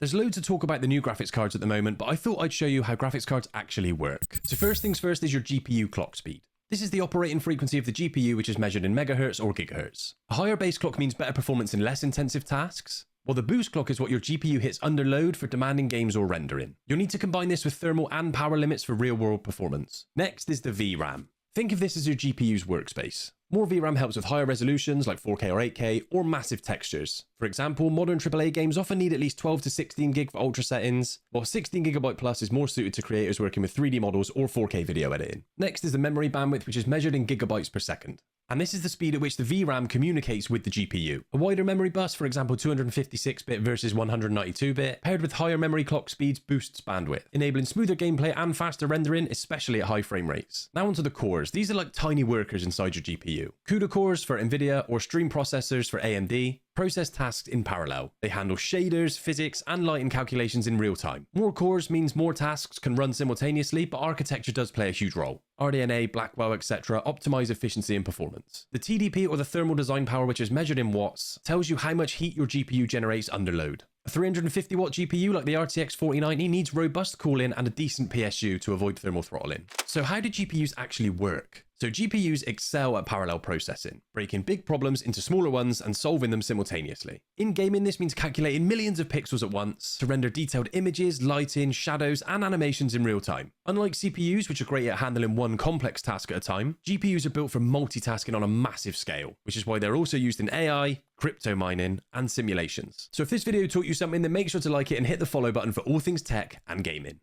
There's loads to talk about the new graphics cards at the moment, but I thought I'd show you how graphics cards actually work. So first things first is your GPU clock speed. This is the operating frequency of the GPU, which is measured in megahertz or gigahertz. A higher base clock means better performance in less intensive tasks, while the boost clock is what your GPU hits under load for demanding games or rendering. You'll need to combine this with thermal and power limits for real-world performance. Next is the VRAM. Think of this as your GPU's workspace. More VRAM helps with higher resolutions like 4K or 8K, or massive textures. For example, modern AAA games often need at least 12 to 16 gig for ultra settings, while 16GB plus is more suited to creators working with 3D models or 4K video editing. Next is the memory bandwidth, which is measured in gigabytes per second. And this is the speed at which the VRAM communicates with the GPU. A wider memory bus, for example 256-bit versus 192-bit, paired with higher memory clock speeds boosts bandwidth, enabling smoother gameplay and faster rendering, especially at high frame rates. Now onto the cores. These are like tiny workers inside your GPU. CUDA cores for NVIDIA or stream processors for AMD process tasks in parallel. They handle shaders, physics, and lighting calculations in real time. More cores means more tasks can run simultaneously, but architecture does play a huge role. RDNA, Blackwell, etc. optimize efficiency and performance. The TDP, or the thermal design power, which is measured in watts, tells you how much heat your GPU generates under load. A 350 watt GPU like the RTX 4090 needs robust cooling and a decent PSU to avoid thermal throttling. So how do GPUs actually work? So GPUs excel at parallel processing, breaking big problems into smaller ones and solving them simultaneously. In gaming, this means calculating millions of pixels at once to render detailed images, lighting, shadows, and animations in real time. Unlike CPUs, which are great at handling one complex task at a time, GPUs are built for multitasking on a massive scale, which is why they're also used in AI, crypto mining, and simulations. So if this video taught you something, then make sure to like it and hit the follow button for all things tech and gaming.